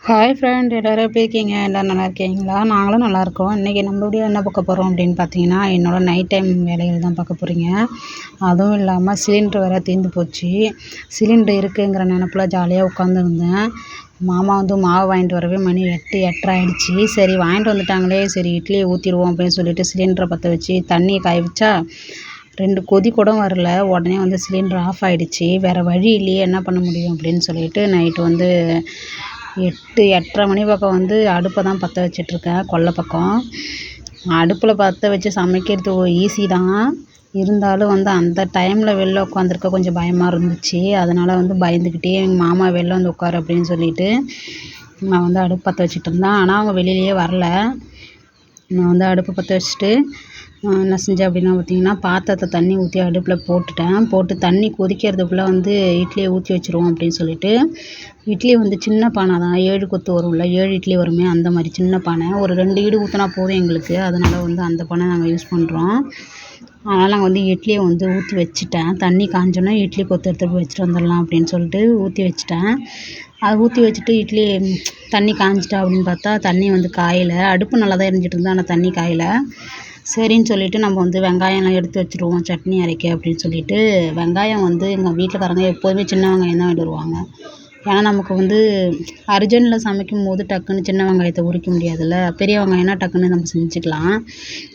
Hi friend, எல்லோரும் எப்படி இருக்கீங்க? எல்லோரும் நல்லா இருக்கீங்களா? நாங்களும் நல்லாயிருக்கோம். இன்றைக்கி நம்ம வீடியோ என்ன பார்க்க போகிறோம் அப்படின்னு பார்த்தீங்கன்னா, என்னோடய நைட் டைம் வேலைகள் தான் பார்க்க போகிறீங்க. அதுவும் இல்லாமல் சிலிண்டர் வேறு தீர்ந்து போச்சு. சிலிண்டர் இருக்குங்கிற நினப்பில் ஜாலியாக உட்காந்துருந்தேன். மாமா வந்து மாவு வாங்கிட்டு வரவே மணி 8 8:30 ஆகிடுச்சி. சரி வாங்கிட்டு வந்துட்டாங்களே, சரி இட்லியை ஊற்றிடுவோம் அப்படின்னு சொல்லிட்டு சிலிண்டரை பற்ற வச்சு தண்ணியை காய வச்சா 2 கொதி கூட வரல. உடனே வந்து சிலிண்டர் ஆஃப் ஆகிடுச்சி. வேறு வழி இல்லையே, என்ன பண்ண முடியும் அப்படின்னு சொல்லிட்டு நைட்டு வந்து 8 8:30 மணி பக்கம் வந்து அடுப்பை தான் பற்ற வச்சிட்ருக்கேன். கொல்லை பக்கம் அடுப்பில் பற்ற வச்சு சமைக்கிறது ஈஸி தான். இருந்தாலும் வந்து அந்த டைமில் வெளில உட்காந்துருக்க கொஞ்சம் பயமாக இருந்துச்சு. அதனால் வந்து பயந்துக்கிட்டே எங்கள் மாமா வெளில வந்து உட்காரு அப்படின்னு சொல்லிட்டு நான் வந்து அடுப்பு பற்ற வச்சுட்டு இருந்தேன். ஆனால் அவங்க வெளியிலேயே வரல. நான் வந்து அடுப்பு பற்ற வச்சுட்டு என்ன செஞ்சேன் அப்படின்னா பார்த்தீங்கன்னா, பாத்திரத்தை தண்ணி ஊற்றி அடுப்பில் போட்டு தண்ணி கொதிக்கிறதுக்குள்ளே வந்து இட்லியை ஊற்றி வச்சுருவோம் அப்படின்னு சொல்லிட்டு, இட்லி வந்து சின்ன பானை தான், 7 கொத்து வரும்ல, 7 இட்லி வருமே அந்த மாதிரி சின்ன பானை. ஒரு 2 ஈடு ஊற்றினா போதும் எங்களுக்கு. அதனால் வந்து அந்த பானை நாங்கள் யூஸ் பண்ணுறோம். அதனால் நாங்கள் வந்து இட்லியை வந்து ஊற்றி வச்சுட்டேன். தண்ணி காஞ்சோன்னே இட்லி கொத்து எடுத்துகிட்டு போய் வச்சுட்டு வந்துடலாம் அப்படின்னு சொல்லிட்டு ஊற்றி வச்சுட்டேன். அதை ஊற்றி வச்சுட்டு இட்லி தண்ணி காஞ்சிட்டா அப்படின்னு பார்த்தா தண்ணி வந்து காயலை. அடுப்பு நல்லா தான் எரிஞ்சிட்டு இருந்தது, ஆனால் தண்ணி காயலை. சரின்னு சொல்லிட்டு நம்ம வந்து வெங்காயம்லாம் எடுத்து வச்சுருவோம் சட்னி அரைக்க அப்படின்னு சொல்லிட்டு, வெங்காயம் வந்து எங்கள் வீட்டுக்காரங்க எப்போதுமே சின்ன வெங்காயம் தான் வாங்கிட்டு வருவாங்க. ஏன்னா நமக்கு வந்து அர்ஜென்ட்டில் சமைக்கும்போது டக்குன்னு சின்ன வெங்காயத்தை உரிக்க முடியாதுல்ல. பெரிய வெங்காயம்னா டக்குன்னு நம்ம செஞ்சுக்கலாம்.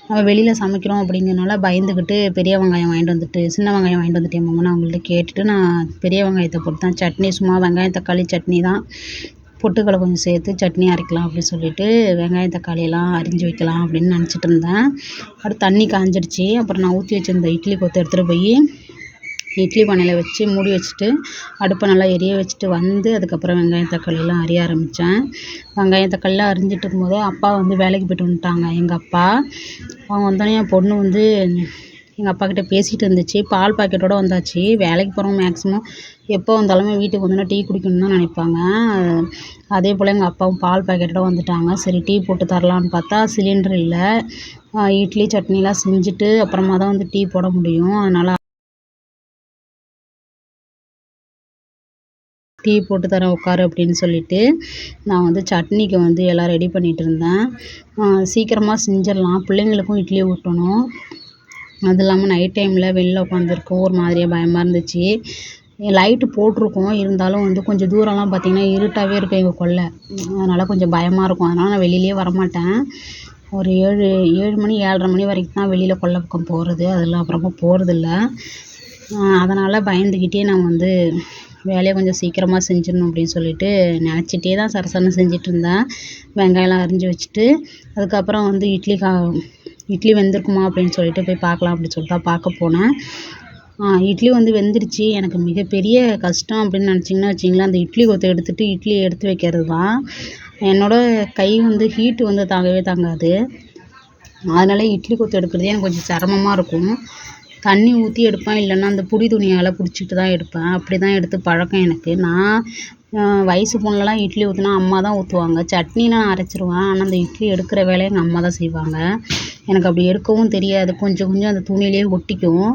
நம்ம வெளியில் சமைக்கிறோம் அப்படிங்கிறனால பயந்துக்கிட்டு பெரிய வெங்காயம் வாங்கிட்டு வந்துட்டு சின்ன வெங்காயம் வாங்கிட்டு வந்துட்டேன் மாமான்னு அவங்கள்ட்ட கேட்டுட்டு நான் பெரிய வெங்காயத்தை போட்டு தான் சட்னி, சும்மா வெங்காயம் தக்காளி சட்னி தான், பொட்டுக்கடலை கொஞ்சம் சேர்த்து சட்னி அரைக்கலாம் அப்படின்னு சொல்லிட்டு வெங்காயம் தக்காளியெல்லாம் அரிஞ்சு வைக்கலாம் அப்படின்னு நினச்சிட்டு இருந்தேன். அடுத்து தண்ணி காஞ்சிடுச்சு. அப்புறம் நான் ஊற்றி வச்சுருந்த இட்லி கொத்து எடுத்துகிட்டு போய் இட்லி பானையில் வச்சு மூடி வச்சுட்டு அடுப்பை நல்லா எரிய வச்சுட்டு வந்து அதுக்கப்புறம் வெங்காயம் தக்காளியெல்லாம் அரிய ஆரம்பித்தேன். வெங்காயம் தக்காளிலாம் அரிஞ்சிட்டு இருக்கும்போதே அப்பா வந்து வேலைக்கு போய்ட்டு வந்துட்டாங்க. எங்கள் அப்பா அவங்க வந்தோடனே என் பொண்ணு வந்து எங்கள் அப்பாக்கிட்ட பேசிகிட்டு இருந்துச்சு. பால் பாக்கெட்டோடு வந்தாச்சு. வேலைக்கு போகிறவங்க மேக்ஸிமம் எப்போ வந்தாலுமே வீட்டுக்கு வந்தோன்னா டீ குடிக்கணும்னு தான் நினைப்பாங்க. அதே போல் எங்கள் அப்பாவும் பால் பாக்கெட்டோட வந்துட்டாங்க. சரி டீ போட்டு தரலான்னு பார்த்தா சிலிண்டர் இல்லை. இட்லி சட்னிலாம் செஞ்சுட்டு அப்புறமா தான் வந்து டீ போட முடியும். அதனால் டீ போட்டு தரேன் உட்காரு அப்படின்னு சொல்லிட்டு நான் வந்து சட்னிக்கு வந்து எல்லாம் ரெடி பண்ணிகிட்டு இருந்தேன். சீக்கிரமாக செஞ்சிடலாம், பிள்ளைங்களுக்கும் இட்லி ஊட்டணும். அது இல்லாமல் நைட் டைமில் வெளில உட்காந்துருக்கோம், ஒரு மாதிரியாக பயமாக இருந்துச்சு. லைட்டு போட்டிருக்கோம், இருந்தாலும் வந்து கொஞ்சம் தூரம்லாம் பார்த்திங்கன்னா இருட்டாகவே இருக்கும் எங்கள் கொல்லை. அதனால் கொஞ்சம் பயமாக இருக்கும். அதனால் நான் வெளியிலேயே வரமாட்டேன். ஒரு 7 மணி 7:30 மணி வரைக்கும் தான் வெளியில் கொல்லை பக்கம் போகிறது. அதெல்லாம் அப்புறமா போகிறதில்ல. அதனால் பயந்துக்கிட்டே நான் வந்து வேலையை கொஞ்சம் சீக்கிரமாக செஞ்சிடணும் அப்படின்னு சொல்லிட்டு நினச்சிட்டே தான் சரசரன்னு செஞ்சிட்ருந்தேன். வெங்காயம்லாம் அரிஞ்சு வச்சுட்டு அதுக்கப்புறம் வந்து இட்லி வெந்திருக்குமா அப்படின்னு சொல்லிட்டு போய் பார்க்கலாம் அப்படின்னு சொல்லிட்டு தான் பார்க்க போனேன். இட்லி வந்து வெந்துருச்சு. எனக்கு மிகப்பெரிய கஷ்டம் அப்படின்னு நினச்சிங்கன்னா வச்சிங்களேன், அந்த இட்லி கொத்தை இட்லியை எடுத்து வைக்கிறது தான். என்னோடய கை வந்து ஹீட்டு வந்து தாங்கவே தாங்காது. அதனால் இட்லி கொத்து எடுக்கிறதே எனக்கு கொஞ்சம் சிரமமாக இருக்கும். தண்ணி ஊற்றி எடுப்பேன், இல்லைன்னா அந்த புடி துணியால் பிடிச்சிட்டு தான் எடுப்பேன். அப்படி தான் எடுத்து பழக்கம் எனக்கு. நான் வயசு பொண்ணுலலாம் இட்லி ஊற்றினா அம்மா தான் ஊற்றுவாங்க. சட்னினா நான் அரைச்சிருவேன். ஆனால் அந்த இட்லி எடுக்கிற வேலையை எங்கள் அம்மா தான் செய்வாங்க. எனக்கு அப்படி எடுக்கவும் தெரியாது. கொஞ்சம் கொஞ்சம் அந்த துணியிலே ஒட்டிக்கும்.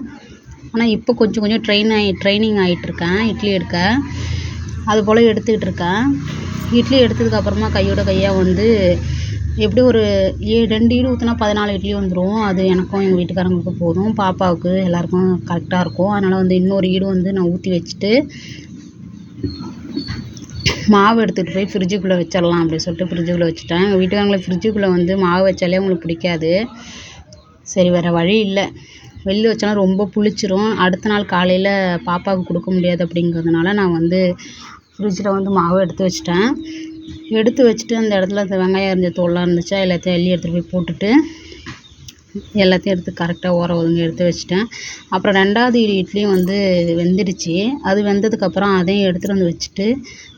ஆனால் இப்போ கொஞ்சம் கொஞ்சம் ட்ரைனிங் ஆகிட்டுருக்கேன் இட்லி எடுக்க. அதுபோல் எடுத்துக்கிட்டு இருக்கேன். இட்லி எடுத்ததுக்கப்புறமா கையோட கையாக வந்து எப்படி ஒரு 2 ஈடு ஊற்றினா 14 இட்லி வந்துடும். அது எனக்கும் எங்கள் வீட்டுக்காரங்களுக்கும் போதும். பாப்பாவுக்கு எல்லாேருக்கும் கரெக்டாக இருக்கும். அதனால் வந்து இன்னொரு ஈடு வந்து நான் ஊற்றி வச்சுட்டு மாவு எடுத்துகிட்டு போய் ஃப்ரிட்ஜுக்குள்ளே வச்சிடலாம் அப்படின்னு சொல்லிட்டு ஃப்ரிட்ஜுக்குள்ளே வச்சுட்டேன். எங்கள் வீட்டுக்காரங்களுக்கு ஃப்ரிட்ஜுக்குள்ளே வந்து மாவு வச்சாலே அவங்களுக்கு பிடிக்காது. சரி வேறு வழி இல்லை, வெளில வச்சாலும் ரொம்ப புளிச்சிரும். அடுத்த நாள் காலையில் பாப்பாவுக்கு கொடுக்க முடியாது அப்படிங்கிறதுனால நான் வந்து ஃப்ரிட்ஜில் வந்து மாவு எடுத்து வச்சுட்டேன். எடுத்து வச்சுட்டு அந்த இடத்துல அந்த வெங்காயம் அரிஞ்ச தோல்லாம் இருந்துச்சா எல்லாத்தையும் அள்ளி எடுத்துகிட்டு போய் போட்டுட்டு எல்லாத்தையும் எடுத்து கரெக்டாக ஒதுங்க எடுத்து வச்சுட்டேன். அப்புறம் 2வது இட்லியும் வந்து வெந்துடுச்சு. அது வெந்ததுக்கப்புறம் அதையும் எடுத்துகிட்டு வந்து வச்சுட்டு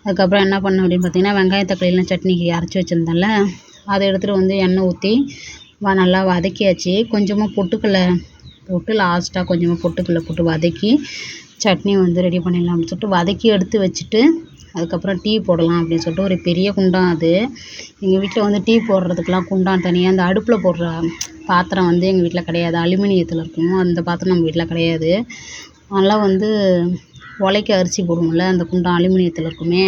அதுக்கப்புறம் என்ன பண்ணேன் அப்படின்னு பார்த்தீங்கன்னா, வெங்காயம் தக்காளிலாம் சட்னிக்கு அரைச்சி வச்சுருந்தேன்ல, அதை எடுத்துகிட்டு வந்து எண்ணெய் ஊற்றி நல்லா வதக்கியாச்சு. கொஞ்சமாக பொட்டுக்கடலை போட்டு லாஸ்ட்டாக கொஞ்சமாக பொட்டுக்கடலை போட்டு வதக்கி சட்னி வந்து ரெடி பண்ணிடலாம் அப்படின்னு சொல்லிட்டு வதக்கி எடுத்து வச்சுட்டு அதுக்கப்புறம் டீ போடலாம் அப்படின்னு சொல்லிட்டு ஒரு பெரிய குண்டான் அது. எங்கள் வீட்டில் வந்து டீ போடுறதுக்கெலாம் குண்டான் தனியாக, அந்த அடுப்பில் போடுற பாத்திரம் வந்து எங்கள் வீட்டில் கிடையாது. அலுமினியத்தில் இருக்கும். அந்த பாத்திரம் நம்ம வீட்டில் கிடையாது. அதனால் வந்து உலைக்கு அரிசி போடுவோம்ல, அந்த குண்டான் அலுமினியத்தில் இருக்குமே,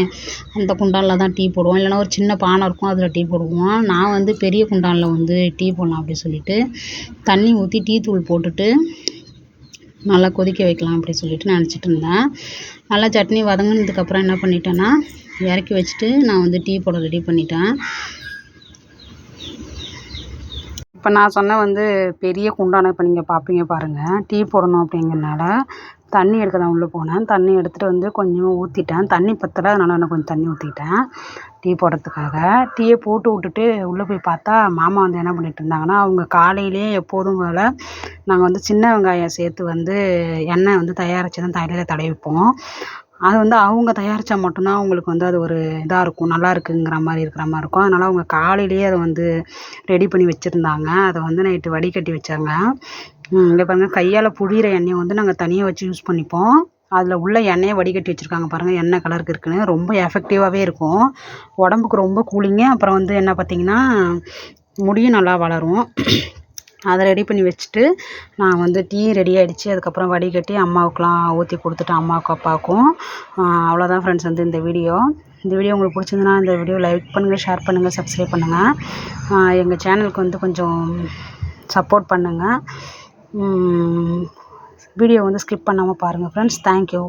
அந்த குண்டானில் தான் டீ போடுவோம். இல்லைனா ஒரு சின்ன பானை இருக்கும், அதில் டீ போடுவோம். நான் வந்து பெரிய குண்டானில் வந்து டீ போடலாம் அப்படின்னு சொல்லிட்டு தண்ணி ஊற்றி டீ தூள் போட்டுட்டு நல்லா கொதிக்க வைக்கலாம் அப்படின்னு சொல்லிட்டு நினச்சிட்டு இருந்தேன். நல்லா சட்னி வதங்கினதுக்கப்புறம் என்ன பண்ணிட்டேன்னா, இறக்கி வச்சுட்டு நான் வந்து டீ போட ரெடி பண்ணிட்டேன். இப்போ நான் சொன்ன வந்து பெரிய குண்டானை இப்போ நீங்கள் பார்ப்பீங்க பாருங்கள். டீ போடணும் அப்படிங்கிறனால தண்ணி எடுக்க தான் உள்ளே போனேன். தண்ணி எடுத்துகிட்டு வந்து கொஞ்சம் ஊற்றிட்டேன். தண்ணி பத்தலை, அதனால் நான் கொஞ்சம் தண்ணி ஊற்றிக்கிட்டேன் டீ போடுறதுக்காக. டீயை போட்டு விட்டுட்டு உள்ளே போய் பார்த்தா மாமா வந்து என்ன பண்ணிட்டு இருந்தாங்கன்னா, அவங்க காலையிலேயே எப்போதும் போல் நாங்கள் வந்து சின்ன வெங்காயம் சேர்த்து வந்து எண்ணெய் வந்து தயாரித்து தான் தலையில் தடவிப்போம். அது வந்து அவங்க தயாரித்தா மட்டும்தான் அவங்களுக்கு வந்து அது ஒரு இதாக இருக்கும், நல்லா இருக்குங்கிற மாதிரி இருக்கும். அதனால் அவங்க காலையிலேயே அதை வந்து ரெடி பண்ணி வச்சுருந்தாங்க. அதை வந்து நைட்டு வடிகட்டி வச்சாங்க. இங்கே பாருங்கள், கையால் புழியிற எண்ணெயை வந்து நாங்கள் தனியாக வச்சு யூஸ் பண்ணிப்போம். அதில் உள்ள எண்ணெயை வடிகட்டி வச்சுருக்காங்க பாருங்கள், எண்ணெய் கலருக்கு இருக்குன்னு. ரொம்ப எஃபெக்டிவாகவே இருக்கும், உடம்புக்கு ரொம்ப கூலிங்கு. அப்புறம் வந்து என்ன பார்த்திங்கன்னா, முடியும் நல்லா வளரும். அதை ரெடி பண்ணி வச்சுட்டு நான் வந்து டீ ரெடி ஆகிடுச்சு. அதுக்கப்புறம் வடிகட்டி அம்மாவுக்குலாம் ஊற்றி கொடுத்துட்டேன், அம்மாவுக்கும் அப்பாவுக்கும். அவ்வளோதான் ஃப்ரெண்ட்ஸ் வந்து இந்த வீடியோ. இந்த வீடியோ உங்களுக்கு பிடிச்சிருந்துன்னா இந்த வீடியோ லைக் பண்ணுங்கள், ஷேர் பண்ணுங்கள், சப்ஸ்கிரைப் பண்ணுங்கள். எங்கள் சேனலுக்கு வந்து கொஞ்சம் சப்போர்ட் பண்ணுங்கள். வீடியோ வந்து ஸ்கிப் பண்ணாமல் பாருங்கள் ஃப்ரெண்ட்ஸ். தேங்க்யூ.